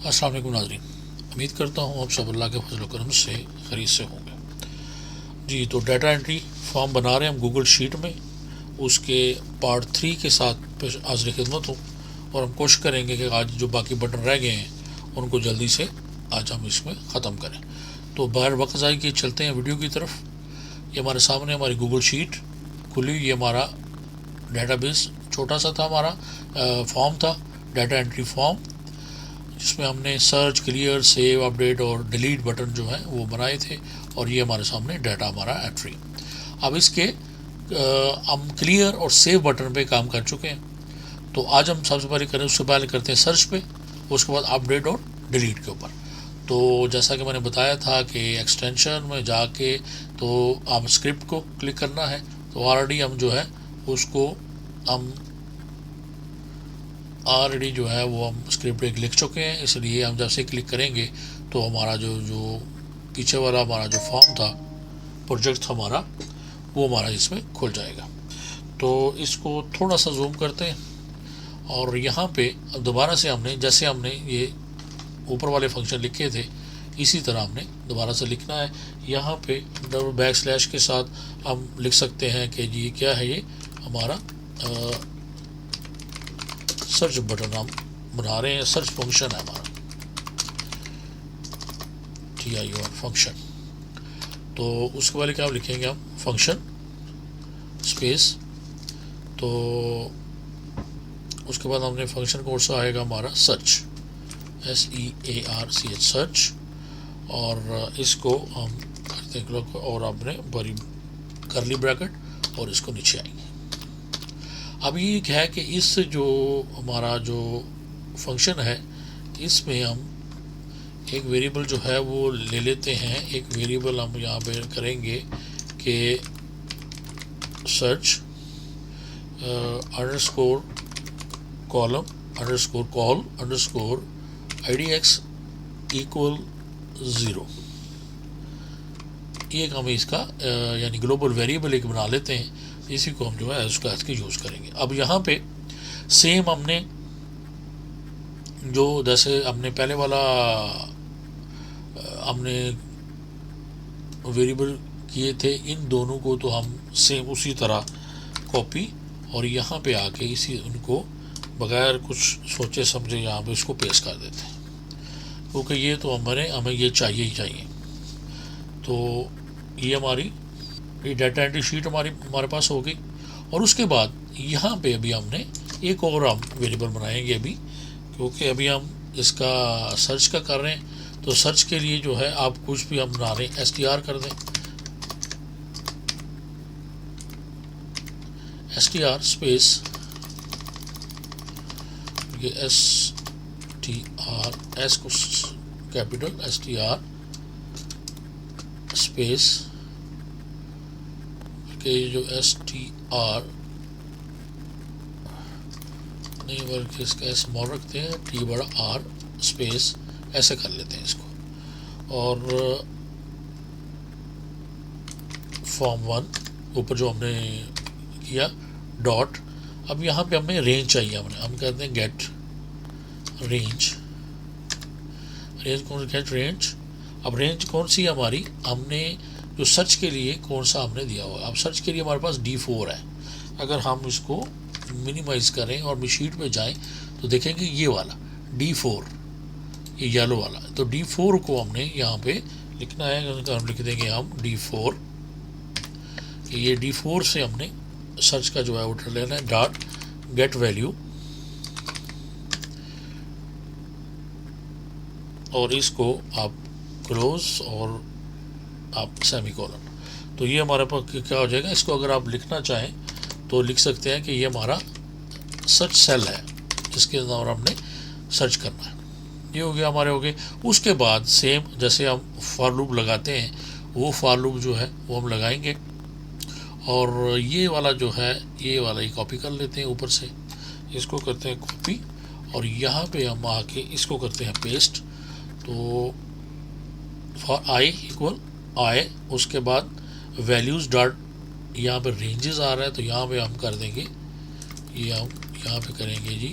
अस्सलाम वालेकुम नाज़रीन, उम्मीद करता हूँ आप सब अल्लाह के फजल करम से खरीद से होंगे जी। तो डाटा एंट्री फॉर्म बना रहे हैं हम गूगल शीट में, उसके पार्ट 3 के साथ हाज़िर खिदमत हूँ। और हम कोशिश करेंगे कि आज जो बाकी बटन रह गए हैं उनको जल्दी से आज हम इसमें ख़त्म करें। तो बाहर वक्त ज़ाय के चलते हैं वीडियो की तरफ। ये हमारे सामने हमारी गूगल शीट खुली, ये हमारा डेटाबेस छोटा सा था, हमारा फॉर्म था, डाटा एंट्री फॉर्म, जिसमें हमने सर्च, क्लियर, सेव, अपडेट और डिलीट बटन जो है वो बनाए थे। और ये हमारे सामने डाटा हमारा एंट्री। अब इसके हम क्लियर और सेव बटन पे काम कर चुके हैं। तो आज हम सबसे पहले करें, उससे पहले करते हैं सर्च पे, उसके बाद अपडेट और डिलीट के ऊपर। तो जैसा कि मैंने बताया था कि एक्सटेंशन में जाके तो हम स्क्रिप्ट को क्लिक करना है। तो ऑलरेडी हम जो है उसको हम ऑलरेडी जो है वो हम स्क्रिप्ट एक लिख चुके हैं, इसलिए हम जब से क्लिक करेंगे तो हमारा जो पीछे वाला हमारा जो फॉर्म था, प्रोजेक्ट हमारा, वो हमारा इसमें खुल जाएगा। तो इसको थोड़ा सा जूम करते हैं और यहाँ पे अब दोबारा से हमने, जैसे हमने ये ऊपर वाले फंक्शन लिखे थे, इसी तरह हमने दोबारा से लिखना है। यहाँ पे डबल बैक स्लैश के साथ हम लिख सकते हैं कि जी क्या है, ये हमारा सर्च बटन हम बना रहे हैं, सर्च फंक्शन है हमारा, TIOR फंक्शन। तो उसके वाले क्या लिखेंगे हम, फंक्शन स्पेस। तो उसके बाद हमने फंक्शन कोड से आएगा हमारा सर्च, SEARCH सर्च। और इसको हम करते हैं और आपने बड़ी करली ब्रैकेट और इसको नीचे आएंगे। अब ये है कि इस जो हमारा जो फंक्शन है, इसमें हम एक वेरिएबल जो है वो ले लेते हैं। एक वेरिएबल हम यहाँ पे करेंगे कि search underscore column underscore call underscore IDX equal 0। एक हम इसका यानी ग्लोबल वेरिएबल एक बना लेते हैं, इसी को हम जो है उसका इसके यूज़ करेंगे। अब यहाँ पे सेम हमने जो जैसे हमने पहले वाला हमने वेरिएबल किए थे, इन दोनों को तो हम सेम उसी तरह कॉपी और यहाँ पे आके इसी उनको बगैर कुछ सोचे समझे यहाँ पे इसको पेस्ट कर देते हैं, क्योंकि ये तो हमें ये चाहिए ही चाहिए। तो ये हमारी ये डाटा एंट्री शीट हमारे पास हो गई। और उसके बाद यहाँ पे अभी हमने एक और हम वेरिएबल बनाएंगे अभी, क्योंकि अभी हम इसका सर्च का कर रहे हैं। तो सर्च के लिए जो है आप कुछ भी हम बना रहे हैं, STR कर दें, STR स्पेस ये STR, S को कैपिटल, STR स्पेस के जो STR नहीं बल्कि इसका स्मॉल रखते हैं, T बड़ा R स्पेस, ऐसे कर लेते हैं इसको। और फॉर्म 1 ऊपर जो हमने किया डॉट। अब यहाँ पे हमें रेंज चाहिए, हम कहते हैं गेट रेंज। Get range. अब रेंज कौन सी हमारी, हमने जो सर्च के लिए कौन सा हमने दिया हुआ है। अब सर्च के लिए हमारे पास D4 है। अगर हम इसको मिनिमाइज करें और शीट पे जाएं तो देखेंगे ये वाला D4, ये येलो वाला। तो D4 को हमने यहाँ पे लिखना है, हम लिख देंगे हम D4। ये D4 से हमने सर्च का जो है उठा लेना है, डॉट गेट वैल्यू, और इसको आप क्लोज और आप सेमीकोलन। तो ये हमारे पास क्या हो जाएगा, इसको अगर आप लिखना चाहें तो लिख सकते हैं कि ये हमारा सर्च सेल है जिसके अंदर हमने सर्च करना है। ये हो गया, हमारे हो गए। उसके बाद सेम जैसे हम फॉर लूप लगाते हैं, वो फॉर लूप जो है वो हम लगाएंगे। और ये वाला जो है, ये वाला ही कॉपी कर लेते हैं ऊपर से, इसको करते हैं कॉपी और यहाँ पे हम आके इसको करते हैं पेस्ट। तो फॉर I इक्वल I, उसके बाद वैल्यूज़ डॉट, यहाँ पे रेंजेस आ रहा है तो यहाँ पे हम कर देंगे, ये हम यहाँ पे करेंगे जी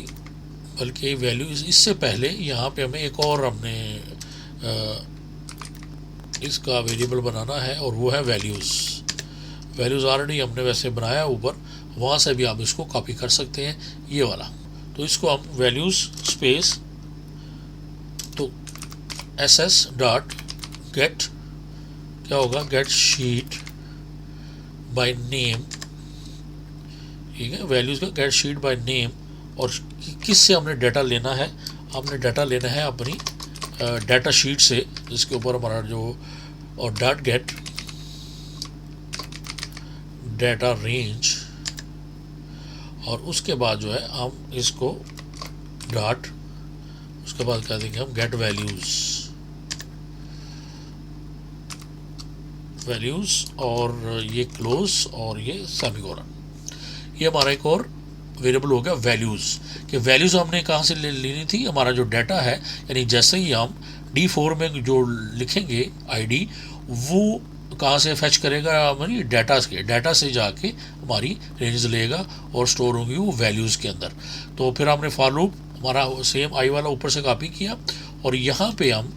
बल्कि वैल्यूज़ इससे पहले यहाँ पे हमें एक और हमने इसका वेरिएबल बनाना है और वो है वैल्यूज़। वैल्यूज़ ऑलरेडी हमने वैसे बनाया ऊपर, वहाँ से भी आप इसको कॉपी कर सकते हैं, ये वाला। तो इसको हम वैल्यूज़ स्पेस तो ss डॉट गेट क्या होगा, गेट शीट बाय नेम, ठीक है, वैल्यूज़ का गेट शीट बाय नेम। और किस से हमने डाटा लेना है, हमने डाटा लेना है अपनी डाटा शीट से, जिसके ऊपर हमारा जो, और डॉट गेट डाटा रेंज, और उसके बाद जो है हम इसको डॉट, उसके बाद कह देंगे हम गेट वैल्यूज़ और ये क्लोज और ये सेमीकोलन। ये हमारा एक और वेरिएबल हो गया वैल्यूज़। कि वैल्यूज़ हमने कहाँ से लेनी थी, हमारा जो डाटा है, यानी जैसे ही हम D4 में जो लिखेंगे आईडी, वो कहाँ से फैच करेगा, हमारी डाटा से जाके हमारी रेंज लेगा और स्टोर होंगी वो वैल्यूज़ के अंदर। तो फिर हमने फॉर लूप हमारा सेम आई वाला ऊपर से कॉपी किया, और यहाँ पे हम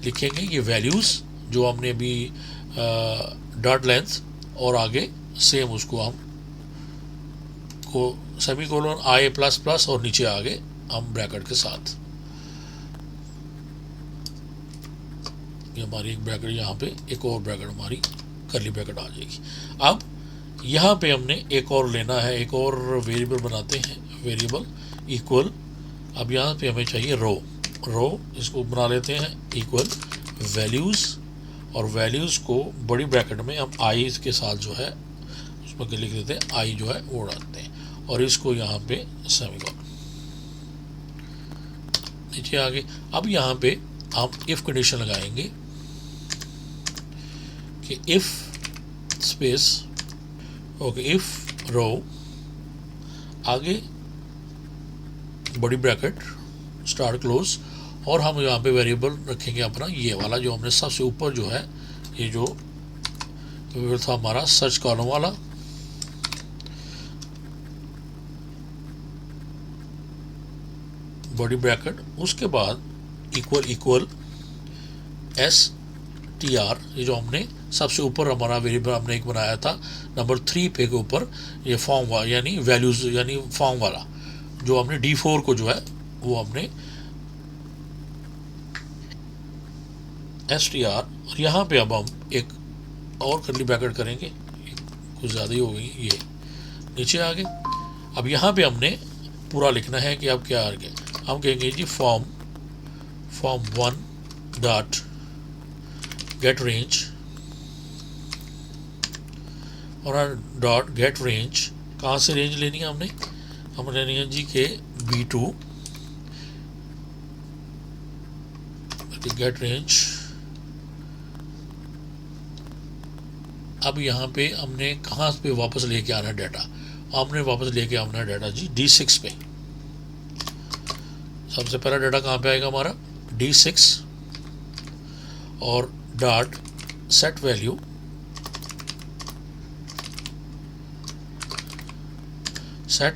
लिखेंगे ये वैल्यूज़ जो हमने अभी डॉट लेंथ, और आगे सेम उसको हम को सेमीकोलन आई प्लस प्लस, और नीचे आगे हम ब्रैकेट के साथ, ये हमारी एक ब्रैकेट, यहाँ पे एक और ब्रैकेट हमारी करली ब्रैकेट आ जाएगी। अब यहाँ पे हमने एक और लेना है, एक और वेरिएबल बनाते हैं, वेरिएबल इक्वल। अब यहाँ पे हमें चाहिए रो, इसको बना लेते हैं इक्वल वैल्यूज़, और वैल्यूज़ को बड़ी ब्रैकेट में हम आई के साथ जो है उसमें लिख देते हैं, आई जो है वो डालते हैं, और इसको यहाँ पे सेमीकोलन नीचे आगे। अब यहाँ पे हम इफ़ कंडीशन लगाएंगे कि इफ़ स्पेस ओके, इफ़ रो आगे बड़ी ब्रैकेट स्टार्ट क्लोज, और हम यहाँ पे वेरिएबल रखेंगे अपना ये वाला जो हमने सबसे ऊपर जो है, ये जो वेरिएबल था हमारा सर्च कॉलम वाला, बड़ी ब्रैकेट, उसके बाद इक्वल str, ये जो हमने सबसे ऊपर हमारा वेरिएबल हमने एक बनाया था नंबर 3 पे के ऊपर, ये फॉर्म वाला यानी वैल्यूज़ यानी फॉर्म वाला, जो हमने D4 को जो है वो हमने str, और यहाँ पे अब हम एक और करली ब्रैकेट करेंगे, कुछ ज़्यादा ही हो गई, ये नीचे आ गए। अब यहाँ पे हमने पूरा लिखना है कि अब क्या आ गया, हम कहेंगे जी फॉर्म 1 डॉट गेट रेंज, और डॉट गेट रेंज, कहाँ से रेंज लेनी है हमने लेनी है जी के B2 गेट रेंज। अब यहाँ पे हमने कहाँ पे वापस लेके आना है डाटा, हमने वापस लेके आना है डाटा जी D6 पे। सबसे पहला डाटा कहाँ पे आएगा हमारा D6, और डॉट सेट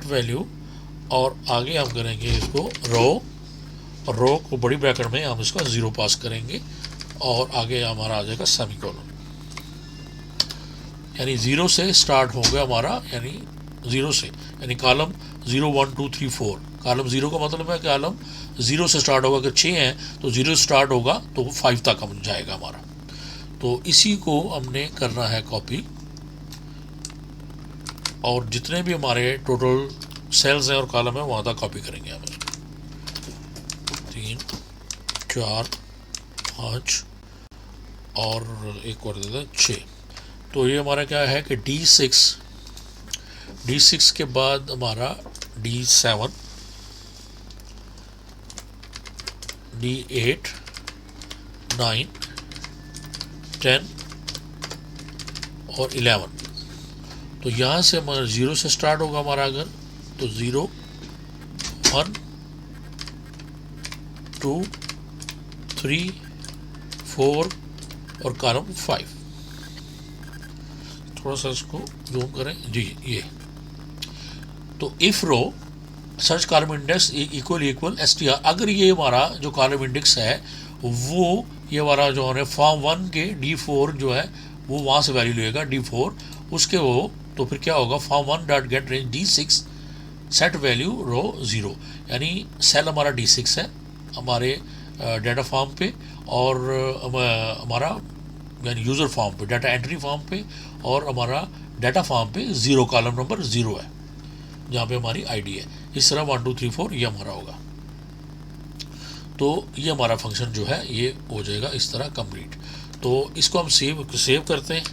वैल्यू, और आगे हम करेंगे इसको रो को बड़ी ब्रैकेट में हम इसका 0 पास करेंगे, और आगे हमारा आ जाएगा सेमीकोलन, यानी 0 से स्टार्ट हो गया हमारा, यानी 0 से, यानी कॉलम 0 1 2 3 4, कॉलम 0 का मतलब है कॉलम 0 से स्टार्ट होगा, अगर 6 हैं तो 0 स्टार्ट होगा तो 5 तक हम जाएगा हमारा। तो इसी को हमने करना है कॉपी, और जितने भी हमारे टोटल सेल्स हैं और कॉलम है वहाँ तक कॉपी करेंगे हम, 3 4 5 और एक और देते हैं 6। तो ये हमारा क्या है कि D6 के बाद हमारा D7 D8 9 10 और 11। तो यहाँ से हमारा 0 से स्टार्ट होगा हमारा, अगर तो 0 1 2 3 4 और कॉलम 5। थोड़ा सा इसको जूम करें जी, ये तो if row search column index equal str। अगर ये हमारा जो कॉलम इंडेक्स है वो ये हमारा जो है फॉर्म 1 के D4 जो है वो वहाँ से वैल्यू लेगा D4 उसके वो, तो फिर क्या होगा form 1 dot get range D6 set value row 0, यानी सेल हमारा D6 है हमारे डाटा फॉर्म पे, और हमारा यानी यूज़र फॉर्म पे, डाटा एंट्री फॉर्म पे, और हमारा डाटा फॉर्म पे 0 कॉलम नंबर 0 है जहाँ पे हमारी आईडी है। इस तरह 1 2 3 4 ये हमारा होगा। तो ये हमारा फंक्शन जो है ये हो जाएगा इस तरह कंप्लीट। तो इसको हम सेव करते हैं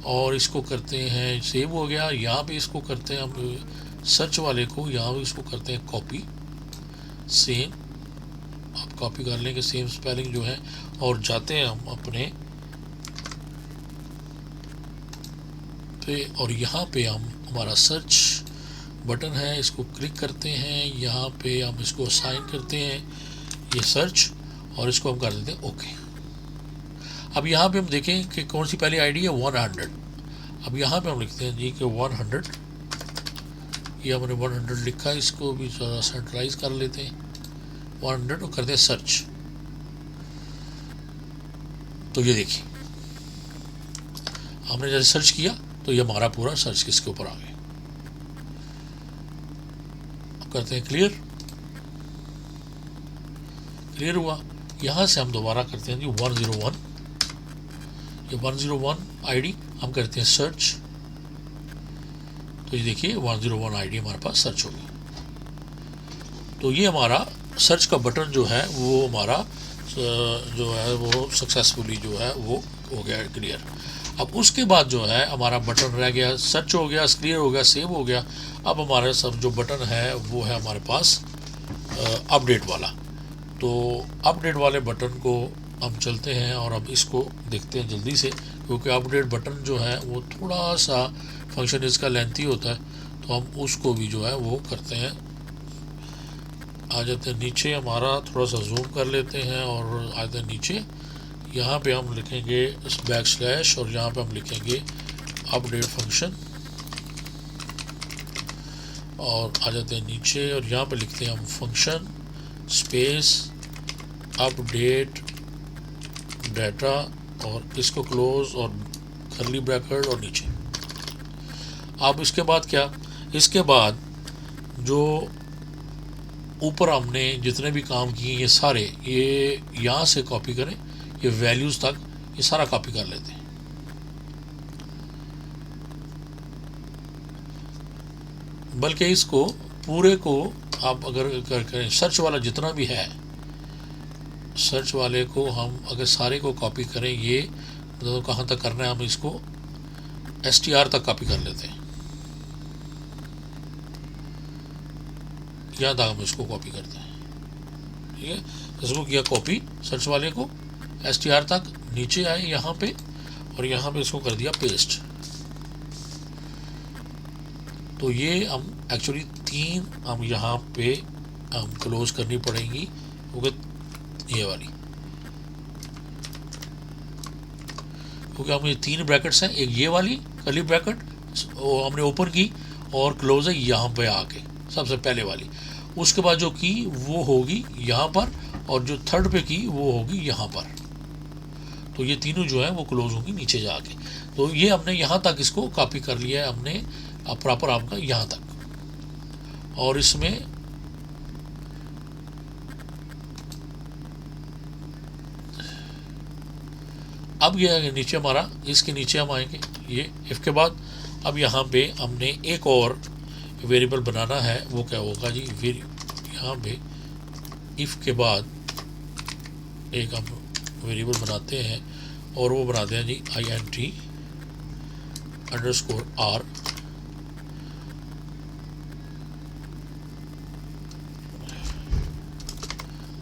और इसको करते हैं, सेव हो गया। यहाँ पे इसको करते हैं हम सर्च वाले को, यहाँ पे इसको करते हैं कॉपी, सेम आप कॉपी कर लेंगे सेम स्पेलिंग जो है, और जाते हैं हम अपने पे और यहाँ पे हम हमारा सर्च बटन है इसको क्लिक करते हैं, यहाँ पे हम इसको असाइन करते हैं ये सर्च, और इसको हम कर देते हैं ओके। अब यहाँ पे हम देखें कि कौन सी पहली आईडी है 100। अब यहाँ पे हम लिखते हैं जी कि 100, ये हमने 100 लिखा है, इसको भी थोड़ा सेंट्रलाइज कर लेते हैं 100 और करते हैं सर्च। तो ये देखिए हमने जैसे सर्च किया तो ये हमारा पूरा सर्च किसके ऊपर आ गया। अब करते हैं क्लियर हुआ। यहाँ से हम दोबारा करते हैं जी 101, ये 101 आईडी हम करते हैं सर्च। तो ये देखिए 101 आईडी हमारे पास सर्च हो गई। तो ये हमारा सर्च का बटन जो है वो हमारा जो है वो सक्सेसफुली जो है वो हो गया क्लियर। अब उसके बाद जो है हमारा बटन रह गया, सर्च हो गया, क्लियर हो गया, सेव हो गया। अब हमारे सब जो बटन है वो है हमारे पास अपडेट वाला। तो अपडेट वाले बटन को हम चलते हैं और अब इसको देखते हैं जल्दी से, क्योंकि अपडेट बटन जो है वो थोड़ा सा फंक्शन इसका लेंथी होता है, तो हम उसको भी जो है वो करते हैं। आ जाते हैं नीचे, हमारा थोड़ा सा जूम कर लेते हैं और आ जाते हैं नीचे। यहाँ पे हम लिखेंगे बैकस्लैश और यहाँ पे हम लिखेंगे अपडेट फंक्शन, और आ जाते हैं नीचे और यहाँ पे लिखते हैं हम फंक्शन स्पेस अपडेट डाटा, और इसको क्लोज और कर्ली ब्रैकेट और नीचे। अब इसके बाद क्या, इसके बाद जो ऊपर हमने जितने भी काम किए ये सारे ये यहाँ से कॉपी करें, ये वैल्यूज़ तक ये सारा कॉपी कर लेते हैं। बल्कि इसको पूरे को आप अगर करें सर्च वाला जितना भी है, सर्च वाले को हम अगर सारे को कॉपी करें, ये तो कहाँ तक करना है, हम इसको str तक कॉपी कर लेते हैं। यहाँ तक हम इसको कॉपी करते हैं, ठीक है। इसको किया कॉपी सर्च वाले को str तक, नीचे आए यहाँ पे और यहाँ पे इसको कर दिया पेस्ट। तो ये हम एक्चुअली 3 हम यहाँ पे हम क्लोज करनी पड़ेंगी, क्योंकि ये वाली, क्योंकि हम ये 3 ब्रैकेट्स हैं, एक ये वाली कर्ली ब्रैकेट वो हमने ओपन की और क्लोज है यहाँ पे आके सबसे पहले वाली, उसके बाद जो की वो होगी यहाँ पर, और जो थर्ड पे की वो होगी यहाँ पर। तो ये तीनों जो है वो क्लोज होगी नीचे जाके। तो ये हमने यहाँ तक इसको कॉपी कर लिया है हमने प्रॉपर आपका यहाँ तक। और इसमें अब ये नीचे हमारा, इसके नीचे हम आएंगे ये इफ के बाद। अब यहाँ पे हमने एक और वेरिएबल बनाना है, वो क्या होगा जी, फिर यहाँ पे इफ के बाद एक हम वेरिएबल बनाते हैं और वो बनाते हैं जी int_r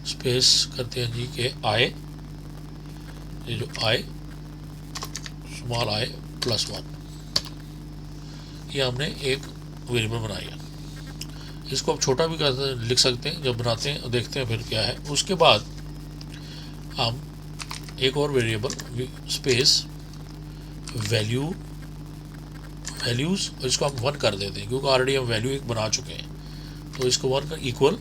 स्पेस करते हैं जी के i, ये जो i स्मॉल i +1, ये हमने एक वेरिएबल बनाया। इसको आप छोटा भी लिख सकते हैं जब बनाते हैं, देखते हैं फिर क्या है। उसके बाद हम एक और वेरिएबल स्पेस वैल्यूज़, और इसको हम 1 कर देते हैं, क्योंकि ऑलरेडी हम वैल्यू एक बना चुके हैं। तो इसको 1 का इक्वल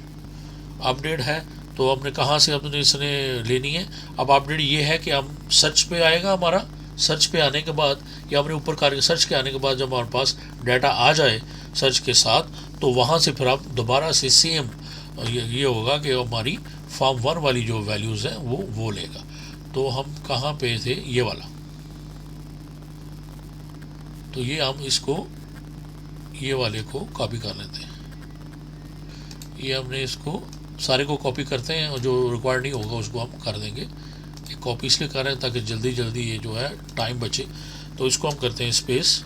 अपडेट है। तो हमने कहाँ से अपने इसने लेनी है। अब अपडेट ये है कि हम सर्च पे आएगा हमारा, सर्च पे आने के बाद या अपने ऊपर कार्य सर्च के आने के बाद जब हमारे पास डाटा आ जाए सर्च के साथ, तो वहाँ से फिर आप दोबारा से सेम ये होगा कि हमारी फॉर्म 1 वाली जो वैल्यूज़ हैं वो लेगा। तो हम कहाँ पे थे, ये वाला, तो ये हम इसको ये वाले को कॉपी कर लेते हैं। ये हमने इसको सारे को कॉपी करते हैं और जो रिक्वायर्ड नहीं होगा उसको हम कर देंगे। ये कॉपी इसलिए कर रहे हैं ताकि जल्दी जल्दी ये जो है टाइम बचे। तो इसको हम करते हैं स्पेस,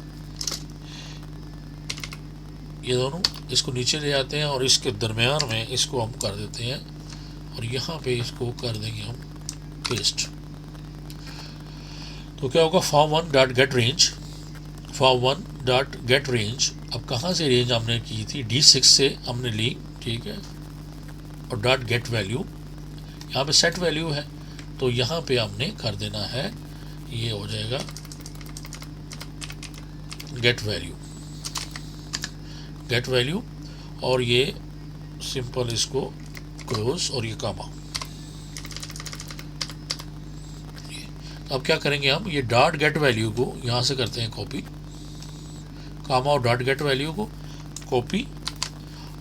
ये दोनों इसको नीचे ले आते हैं और इसके दरमियान में इसको हम कर देते हैं और यहाँ पे इसको कर देंगे हम पेस्ट। तो क्या होगा, form 1 dot get range, form 1 dot get range. अब कहाँ से रेंज हमने की थी, D6 से हमने ली, ठीक है, और डॉट गेट वैल्यू, यहाँ पे सेट वैल्यू है तो यहाँ पे हमने कर देना है, ये हो जाएगा गेट वैल्यू, गेट वैल्यू, और ये सिंपल इसको क्लोज और ये कामा। अब क्या करेंगे हम, ये डॉट गेट वैल्यू को यहाँ से करते हैं कॉपी, कामा और डॉट गेट वैल्यू को कॉपी,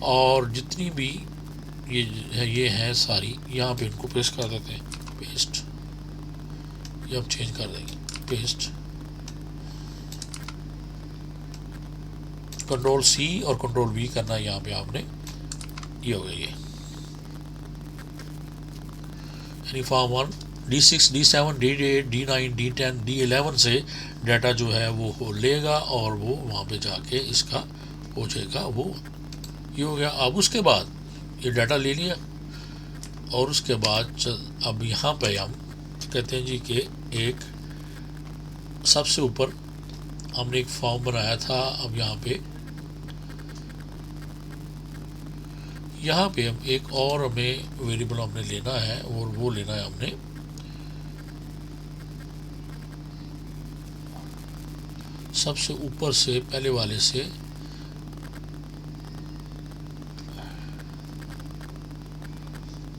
और जितनी भी ये है सारी यहाँ पे इनको पेस्ट कर देते हैं, पेस्ट, ये अब चेंज कर देंगे, पेस्ट, कंट्रोल C और कंट्रोल V करना है यहाँ पे आपने, ये हो गया ये, यानी form 1 D6 D7 D8 D9 D10 D11 से डाटा जो है वो लेगा और वो वहाँ पे जाके इसका हो जाएगा, वो ये हो गया। अब उसके बाद ये डाटा ले लिया और उसके बाद अब यहाँ पे हम कहते हैं जी कि एक सबसे ऊपर हमने एक फॉर्म बनाया था। अब यहाँ पे हम एक और हमें वेरिएबल हमने लेना है और वो लेना है हमने सबसे ऊपर से, पहले वाले से,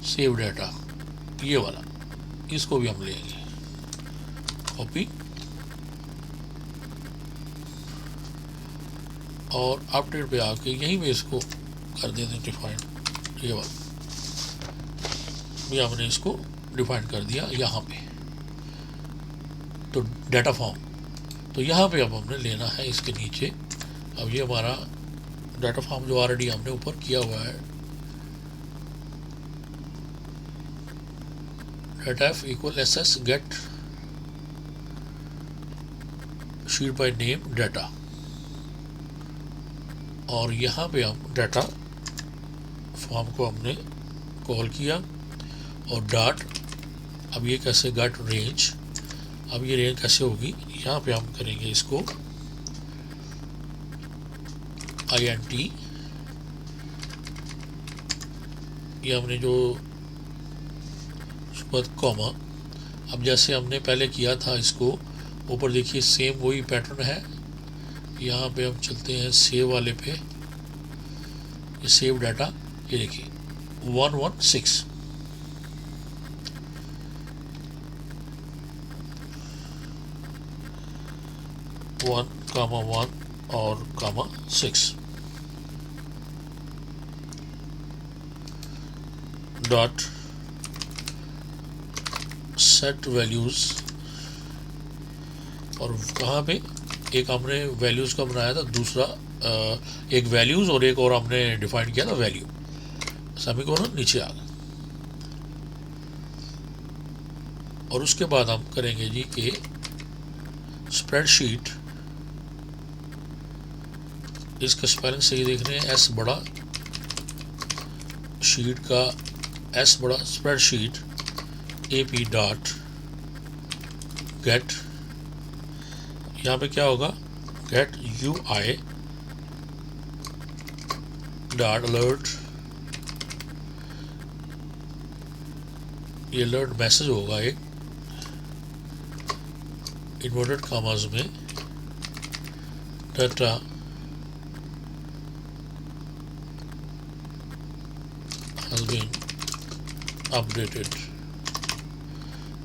सेव डाटा, ये वाला, इसको भी हम लेंगे कॉपी और अपडेट पे आके यहीं पे इसको कर देते हैं डिफाइन, ये वाला भी हमने इसको डिफाइन कर दिया यहाँ पे। तो डाटा फॉर्म, तो यहाँ पे अब हमने लेना है इसके नीचे, अब ये हमारा डाटा फॉर्म जो ऑलरेडी हमने ऊपर किया हुआ है, data f equal SS get sheet by name data, और यहाँ पे हम डाटा फॉर्म को हमने कॉल किया और डॉट, अब ये कैसे गेट रेंज, अब ये रेंज कैसे होगी, यहाँ पे हम करेंगे इसको INT, ये हमने जो कॉमा, अब जैसे हमने पहले किया था इसको ऊपर देखिए सेम वही पैटर्न है। यहाँ पे हम चलते हैं सेव वाले पे, ये सेव डाटा, ये देखिए 116, वन कामा 1 और कामा 6 डॉट सेट वैल्यूज़, और कहाँ पे एक हमने वैल्यूज़ का बनाया था, दूसरा एक वैल्यूज़ और एक और हमने डिफाइन किया था वैल्यू, सेमीकोलन नीचे आ गया। और उसके बाद हम करेंगे जी कि स्प्रेडशीट, इसका स्पेलिंग सही देख रहे हैं, S बड़ा, शीट का S बड़ा, स्प्रेडशीट AP डॉट गेट, यहाँ पे क्या होगा, गेट UI डॉट अलर्ट, ये अलर्ट मैसेज होगा एक इन्वर्टेड कॉमास में, डाटा has been updated,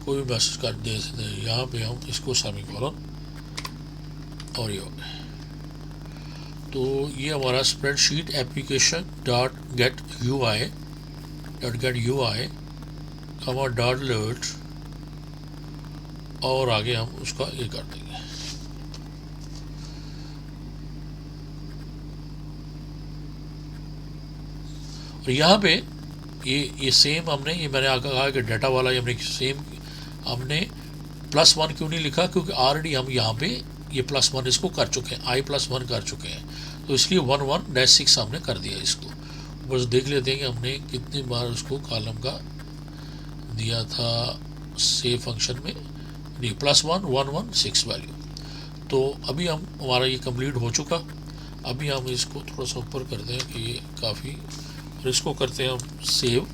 कोई भी मैसेज कर दे सकते हैं। यहाँ पे हम इसको सेमीकोलन और ये हो गया। तो ये हमारा spreadsheet application dot get U I comma dot alert, और आगे हम उसका ये कर देंगे। और यहाँ पे ये सेम हमने, ये मैंने आगे कहा कि डाटा वाला ये हमने सेम हमने +1 क्यों नहीं लिखा, क्योंकि ऑलरेडी हम यहाँ पे ये +1 इसको कर चुके हैं, i+1 कर चुके हैं, तो इसलिए 11-6 हमने कर दिया इसको। बस देख लेते हैं कि हमने कितनी बार उसको कॉलम का दिया था सेव फंक्शन में, नहीं +1 116 वैल्यू। तो अभी हम हमारा ये कंप्लीट हो चुका। अभी हम इसको थोड़ा सा ऊपर करते हैं कि ये काफ़ी, और इसको करते हैं हम सेव,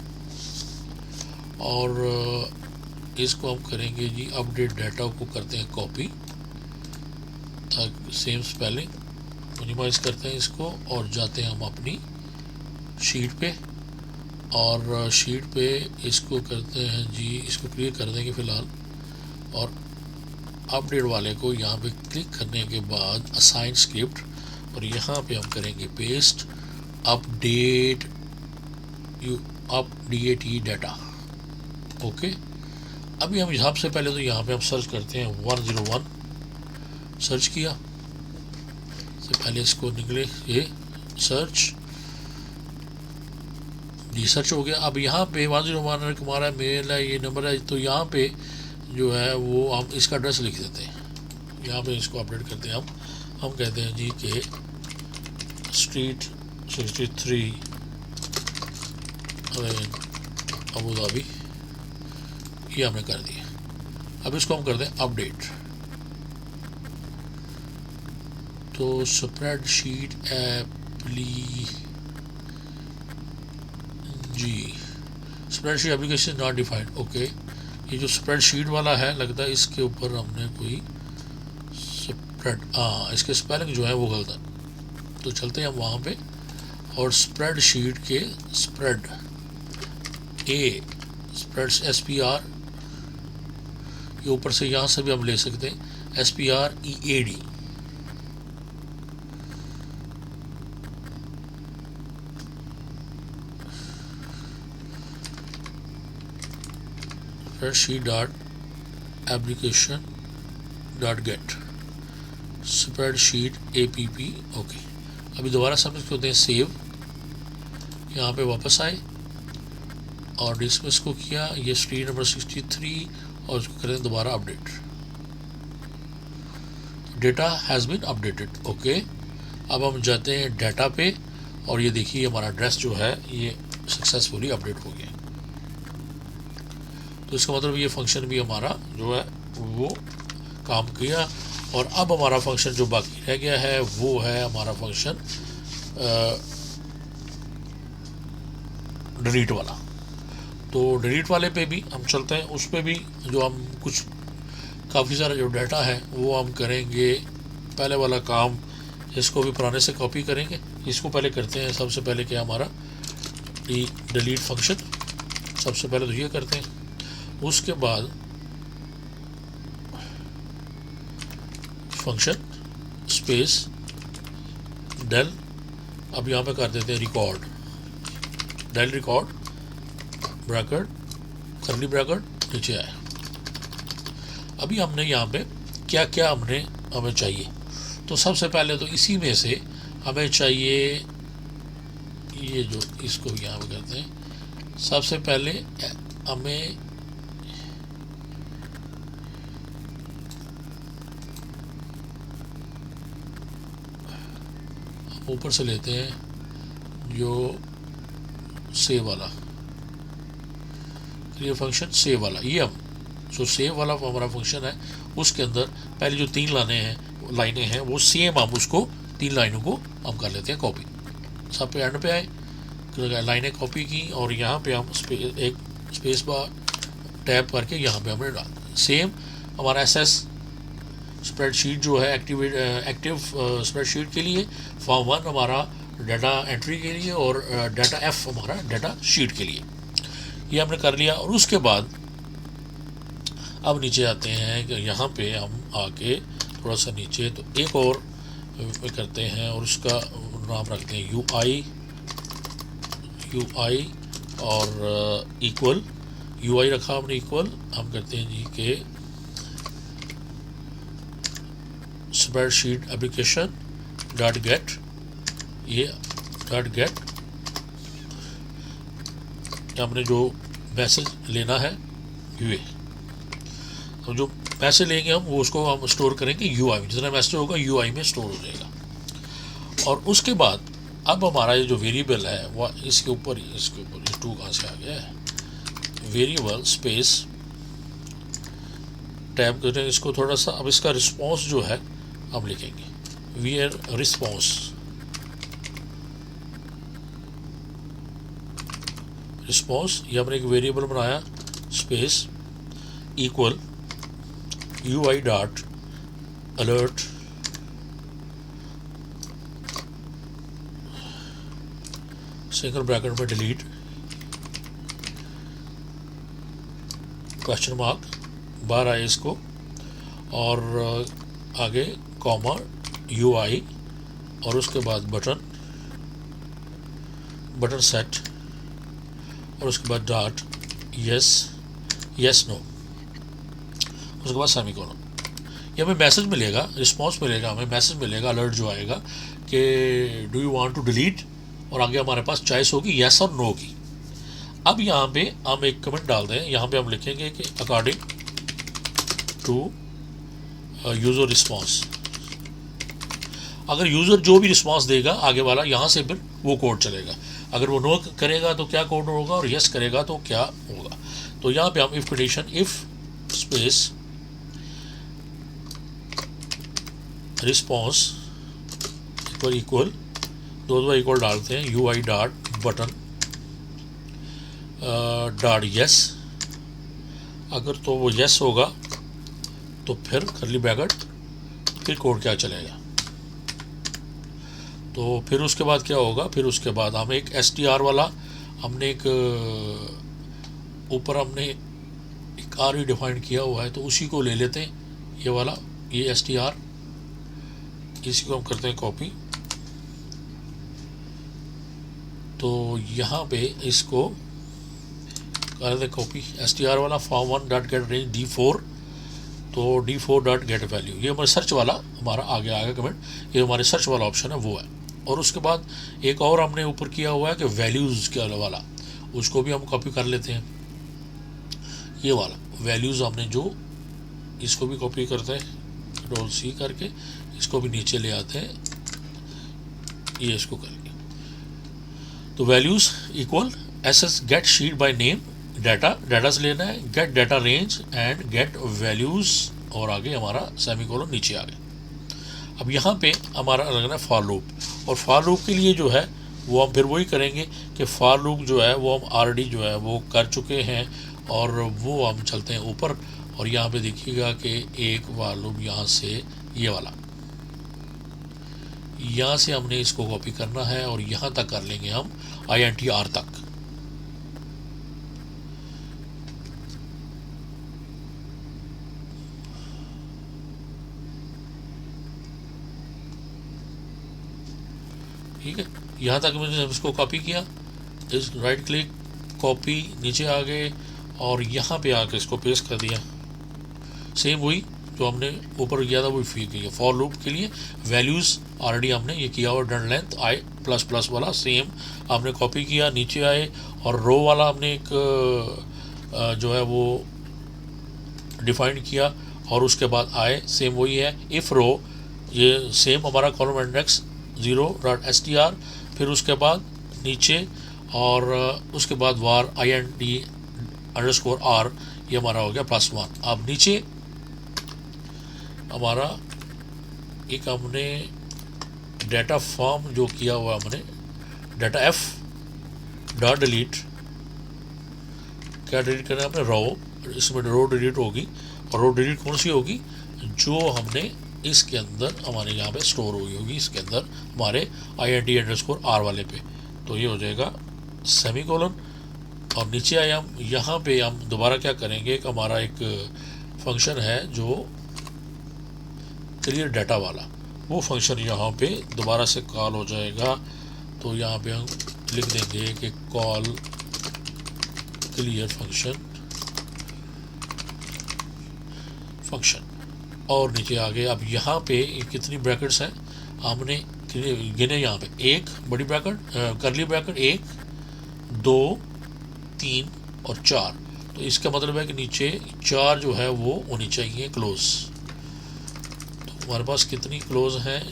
और इसको हम करेंगे जी अपडेट डाटा को करते हैं कॉपी, ताकि सेम स्पेलिंग, मिनिमाइज करते हैं इसको और जाते हैं हम अपनी शीट पे, और शीट पे इसको करते हैं जी, इसको क्लियर कर देंगे फ़िलहाल, और अपडेट वाले को यहाँ पे क्लिक करने के बाद असाइन स्क्रिप्ट, और यहाँ पे हम करेंगे पेस्ट अपडेट डाटा। ओके, अभी हम सबसे पहले तो यहाँ पे हम सर्च करते हैं 101, सर्च किया, से पहले इसको निकले ये सर्च, जी सर्च हो गया। अब यहाँ पे 101 हमारा मेल है, ये नंबर है, तो यहाँ पे जो है वो हम इसका एड्रेस लिख देते हैं, यहाँ पे इसको अपडेट करते हैं हम कहते हैं जी के स्ट्रीट 63 अबू धाबी, ये हमने कर दिया। अब इसको हम करते हैं अपडेट। तो spreadsheet spreadsheet application not defined. Okay, ये जो स्प्रेडशीट वाला है लगता है इसके ऊपर हमने कोई इसके स्पेलिंग जो है वो गलत है। तो चलते हैं हम वहाँ पे, और स्प्रेडशीट के स्प्रेड SPR, ये ऊपर से यहाँ से भी हम ले सकते हैं SPREAD, spreadsheet dot application dot gate spreadsheet APP। Okay, अभी दोबारा सबमिट करते हैं सेव, यहाँ पे वापस आए और डिसमिस को किया, ये स्ट्रीट नंबर 63, और उसको करें दोबारा update. Data has been updated. Okay, अब हम जाते हैं डाटा पे, और ये देखिए हमारा एड्रेस जो है ये सक्सेसफुली अपडेट हो गया। तो इसका मतलब ये फंक्शन भी हमारा जो है वो काम किया। और अब हमारा फंक्शन जो बाकी रह गया है वो है हमारा फंक्शन डिलीट वाला। तो डिलीट वाले पे भी हम चलते हैं, उस पे भी जो हम कुछ काफ़ी सारा जो डाटा है वो हम करेंगे। पहले वाला काम इसको भी पुराने से कॉपी करेंगे, इसको पहले करते हैं। सबसे पहले क्या हमारा डिलीट फंक्शन, सबसे पहले तो ये करते हैं। उसके बाद फंक्शन स्पेस डेल, अब यहाँ पे कर देते हैं record, del record bracket curly bracket नीचे आए। अभी हमने यहाँ पे क्या क्या हमें चाहिए, तो सबसे पहले तो इसी में से हमें चाहिए ये जो इसको यहाँ पे करते हैं। सबसे पहले हमें ऊपर से लेते हैं जो सेव वाला, ये फंक्शन सेव वाला, ये हम जो सेव वाला हमारा फंक्शन है उसके अंदर पहले जो 3 लाइनें हैं वो सेम, हम उसको 3 लाइनों को हम कर लेते हैं कॉपी। सब पे एंड पे आए, लाइनें कॉपी की, और यहाँ पे हम एक स्पेस बार टैप करके यहाँ पे हमने डाल। सेम हमारा SS स्प्रेडशीट जो है एक्टिव स्प्रेडशीट के लिए फॉर्म 1 हमारा डाटा एंट्री के लिए और डाटा एफ हमारा डाटा शीट के लिए। ये हमने कर लिया। और उसके बाद अब नीचे आते हैं कि यहाँ पे हम आके थोड़ा सा नीचे तो एक और करते हैं और उसका नाम रखते हैं UI और इक्वल UI रखा हमने इक्वल, हम करते हैं जी के स्प्रेडशीट एप्लीकेशन डॉट गेट, ये डॉट गेट हमने जो मैसेज लेना है ये, तो जो मैसेज लेंगे हम वो उसको हम स्टोर करेंगे UI में, जितना मैसेज होगा UI में स्टोर हो जाएगा। और उसके बाद अब हमारा ये जो वेरिएबल है वह इसके ऊपर ये 2 कहाँ से आ गया है, वेरिएबल स्पेस टैब करें इसको थोड़ा सा। अब इसका रिस्पॉन्स जो है हम लिखेंगे वेयर रिस्पॉन्स, ये हमने एक वेरिएबल बनाया space equal UI dot alert single bracket में डिलीट क्वेश्चन मार्क बार आए इसको, और आगे कॉमा UI और उसके बाद बटन सेट और उसके बाद डॉट यस नो, उसके बाद सेमीकोलन। ये हमें मैसेज मिलेगा, रिस्पॉन्स मिलेगा, हमें मैसेज मिलेगा अलर्ट जो आएगा कि do you want to delete, और आगे हमारे पास चॉइस होगी येस और नो की। अब यहाँ पे हम एक कमेंट डाल दें, यहाँ पे हम लिखेंगे कि अकॉर्डिंग टू यूज़र रिस्पॉन्स। अगर यूज़र जो भी रिस्पॉन्स देगा आगे वाला, यहाँ से फिर वो कोड चलेगा। अगर वो नो करेगा तो क्या कोड होगा और यस करेगा तो क्या होगा। तो यहाँ पे हम if condition if space response equal 2 equal डालते हैं UI dot button dot yes. अगर तो वो यस होगा तो फिर करली ब्रैकेट, फिर कोड क्या चलेगा। तो फिर उसके बाद क्या होगा, फिर उसके बाद हम एक str वाला हमने एक ऊपर हमने एक RE डिफाइन किया हुआ है, तो उसी को ले लेते हैं, ये वाला ये str, इसी को हम करते हैं कॉपी। तो यहाँ पे इसको कर दें कॉपी str वाला form1 dot get range D4, तो D4 डॉट गेट वैल्यू, ये हमारे सर्च वाला हमारा आगे आएगा कमेंट, ये हमारे सर्च वाला ऑप्शन है वो है। और उसके बाद एक और हमने ऊपर किया हुआ है कि वैल्यूज़ के वाला, उसको भी हम कॉपी कर लेते हैं। ये वाला वैल्यूज़ हमने जो, इसको भी कॉपी करते हैं Ctrl+C करके, इसको भी नीचे ले आते हैं, ये इसको करेंगे। तो values equal SS get sheet by name, data से लेना है, get data range and get values, और आगे हमारा सेमीकोलन नीचे आ गया। अब यहाँ पे हमारा लगना है फॉर लूप, और फॉर लूप के लिए जो है वो हम फिर वही करेंगे कि फॉर लूप जो है वो हम ऑलरेडी जो है वो कर चुके हैं, और वो हम चलते हैं ऊपर, और यहाँ पे देखिएगा कि एक फॉर लूप यहाँ से ये वाला, यहाँ से हमने इसको कॉपी करना है और यहाँ तक कर लेंगे हम INTR तक। ठीक है, यहाँ तक मैंने इसको कॉपी किया, इस राइट क्लिक कॉपी, नीचे आ गए और यहाँ पे आके इसको पेस्ट कर दिया। सेम वही जो हमने ऊपर किया था वही फी किया। फॉर लूप के लिए वैल्यूज़ ऑलरेडी हमने ये किया हुआ, डन लेंथ I ++ वाला सेम हमने कॉपी किया, नीचे आए, और रो वाला हमने एक जो है वो डिफाइन किया, और उसके बाद आए सेम वही है इफ़ रो, ये सेम हमारा कॉलम इंडेक्स 0.str, फिर उसके बाद नीचे, और उसके बाद var INT_R, ये हमारा हो गया +1। अब नीचे हमारा एक हमने डाटा फॉर्म जो किया हुआ हमने, डाटा f डॉट डिलीट, क्या डिलीट करना है हमने, रो, इसमें रो डिलीट होगी, और रो डिलीट कौन सी होगी, जो हमने इसके अंदर हमारे यहाँ पे स्टोर हुई होगी, इसके अंदर हमारे INT_R वाले पे। तो ये हो जाएगा सेमीकोलन। और नीचे आए हम, यहाँ पे हम दोबारा क्या करेंगे कि हमारा एक फंक्शन है जो क्लियर डाटा वाला, वो फंक्शन यहाँ पे दोबारा से कॉल हो जाएगा। तो यहाँ पे हम लिख देंगे कि कॉल क्लियर फंक्शन और नीचे आगे। अब यहाँ पे कितनी ब्रैकेट्स हैं हमने गिने, यहाँ पे एक बड़ी ब्रैकेट करली ब्रैकेट 1 2 3 और 4। तो इसका मतलब है कि नीचे 4 जो है वो होनी चाहिए क्लोज। तो हमारे पास कितनी क्लोज हैं,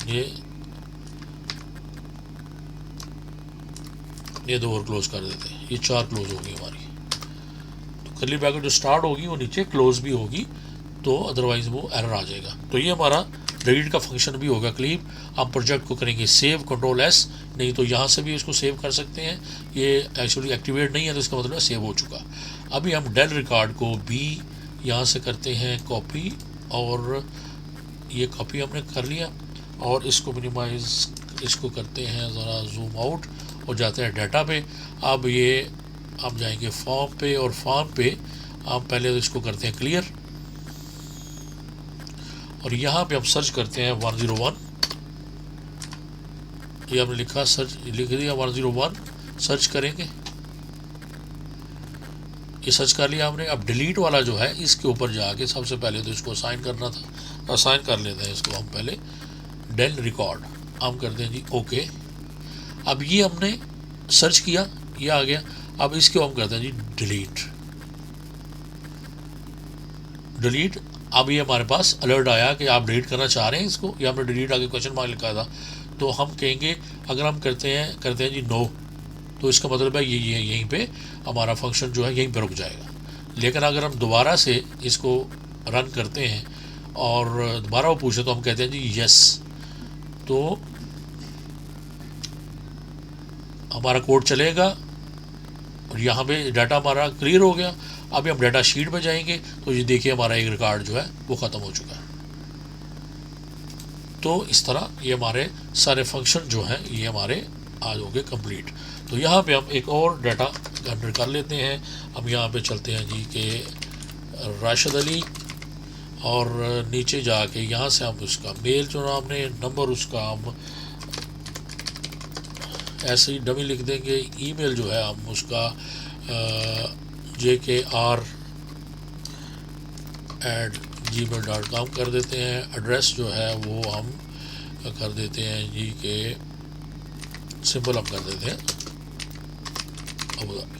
ये 2 और क्लोज कर देते हैं, ये 4 क्लोज होगी हमारी। तो करली ब्रैकेट जो स्टार्ट होगी वो नीचे क्लोज भी होगी, तो अदरवाइज वो एरर आ जाएगा। तो ये हमारा डिलीट का फंक्शन भी होगा क्लीन। हम प्रोजेक्ट को करेंगे सेव, Ctrl+S, नहीं तो यहाँ से भी इसको सेव कर सकते हैं। ये एक्चुअली एक्टिवेट नहीं है तो इसका मतलब है सेव हो चुका। अभी हम डेल रिकॉर्ड को भी यहाँ से करते हैं कॉपी, और ये कॉपी हमने कर लिया और इसको मिनिमाइज, इसको करते हैं ज़रा जूम आउट और जाते हैं डाटा पे। अब ये हम जाएंगे फॉर्म पे, और फॉर्म पे हम पहले तो इसको करते हैं क्लियर, और यहाँ पे हम सर्च करते हैं 101। ये हमने लिखा, सर्च लिख दिया 101, सर्च करेंगे, ये सर्च कर लिया हमने। अब डिलीट वाला जो है इसके ऊपर जाके सबसे पहले तो इसको असाइन करना था, असाइन कर लेते हैं इसको हम पहले डेल रिकॉर्ड, हम करते हैं जी ओके। अब ये हमने सर्च किया, ये आ गया। अब इसको हम करते हैं जी डिलीट। अब ये हमारे पास अलर्ट आया कि आप डिलीट करना चाह रहे हैं इसको, या हमने डिलीट आगे क्वेश्चन मार्क लिखा था। तो हम कहेंगे, अगर हम करते हैं जी नो, तो इसका मतलब है ये यहीं पे हमारा फंक्शन जो है यहीं पे रुक जाएगा। लेकिन अगर हम दोबारा से इसको रन करते हैं और दोबारा वो पूछे तो हम कहते हैं जी यस, तो हमारा कोड चलेगा और यहाँ पे डाटा हमारा क्लियर हो गया। अभी हम डाटा शीट पे जाएंगे तो ये देखिए हमारा एक रिकॉर्ड जो है वो ख़त्म हो चुका है। तो इस तरह ये हमारे सारे फंक्शन जो हैं ये हमारे आज हो गए कंप्लीट। तो यहाँ पे हम एक और डाटा एंटर कर लेते हैं। हम यहाँ पे चलते हैं जी के राशिद अली, और नीचे जाके यहाँ से हम उसका मेल चुना हमने, नंबर उसका हम ऐसे ही डमी लिख देंगे। ईमेल जो है हम उसका jkr@gmail.com कर देते हैं। एड्रेस जो है वो हम कर देते हैं जी के सिंपल हम कर देते हैं अबू धाबी।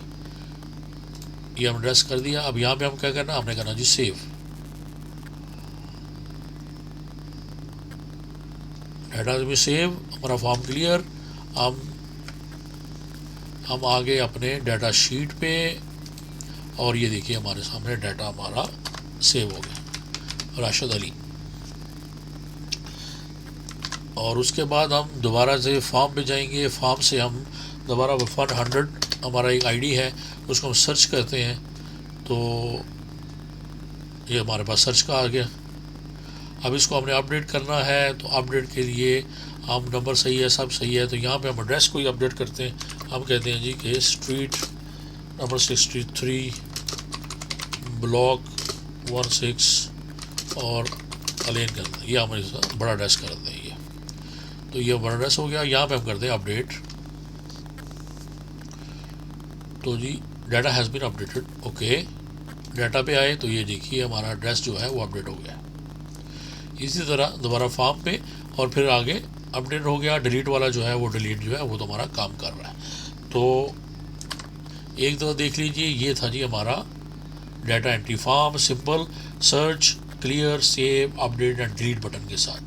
ये हम एड्रेस कर दिया। अब यहाँ पे हम क्या करना, हमने करना जी सेव। डाटा में सेव, हमारा फॉर्म क्लियर। हम आगे अपने डाटा शीट पे, और ये देखिए हमारे सामने डाटा हमारा सेव हो गया, राशिद अली। और उसके बाद हम दोबारा से फॉर्म पे जाएंगे। फॉर्म से हम दोबारा 100 हमारा एक आईडी है, उसको हम सर्च करते हैं तो ये हमारे पास सर्च का आ गया। अब इसको हमने अपडेट करना है, तो अपडेट के लिए हम नंबर सही है, सब सही है, तो यहाँ पे हम एड्रेस को ही अपडेट करते हैं। हम कहते हैं जी कि स्ट्रीट नंबर 63 ब्लॉक 16 और अलेन कर दें। ये हमारे साथ बड़ा एड्रेस कर दें ये, तो ये बड़ा एड्रेस हो गया। यहाँ पे हम करते हैं अपडेट, तो जी data has been updated. Okay, data पे आए तो ये देखिए हमारा एड्रेस जो है वो अपडेट हो गया। इसी तरह दोबारा फॉर्म पे, और फिर आगे अपडेट हो गया। डिलीट वाला जो है वो डिलीट जो है वो तो हमारा काम कर रहा है। तो एक दफ़ा देख लीजिए, ये था जी हमारा data entry form, simple search, clear, save, update and delete button के साथ।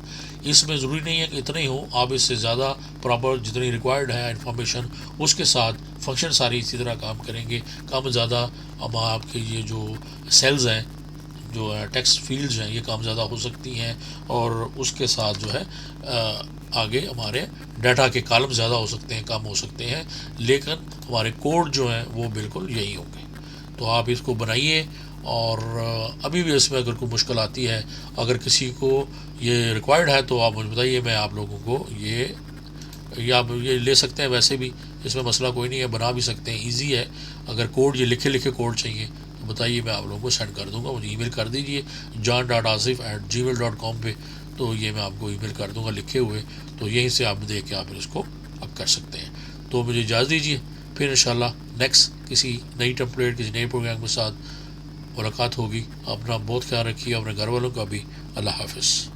इसमें ज़रूरी नहीं है कि इतना ही हो, आप इससे ज़्यादा प्रॉपर जितनी रिक्वायर्ड है इन्फॉर्मेशन उसके साथ फंक्शन सारी इसी तरह काम करेंगे। कम ज़्यादा अब आपके ये जो सेल्स हैं, जो टेक्स्ट फील्ड्स हैं, ये कम ज़्यादा हो सकती हैं, और उसके साथ जो है आगे हमारे डाटा के कॉलम ज़्यादा हो सकते हैं, कम हो सकते हैं, लेकिन हमारे कोड जो हैं वो बिल्कुल यही होंगे। तो आप इसको बनाइए और अभी भी इसमें अगर कोई मुश्किल आती है, अगर किसी को ये रिक्वायर्ड है तो आप मुझे बताइए, मैं आप लोगों को ये आप ये ले सकते हैं। वैसे भी इसमें मसला कोई नहीं है, बना भी सकते हैं, इजी है। अगर कोड ये लिखे लिखे कोड चाहिए तो बताइए, मैं आप लोगों को सेंड कर दूंगा। मुझे ईमेल कर दीजिए john.asif@gmail.com पे, तो ये मैं आपको ईमेल कर दूंगा लिखे हुए, तो यहीं से आप देख के आप इसको अब कर सकते हैं। तो मुझे इजाज़त दीजिए, फिर इंशाल्लाह नेक्स्ट किसी नई टेम्पलेट, किसी नए प्रोग्राम के साथ मुलाकात होगी। अपना बहुत ख्याल रखिए, अपने घर वालों का भी। अल्लाह हाफ़िज़।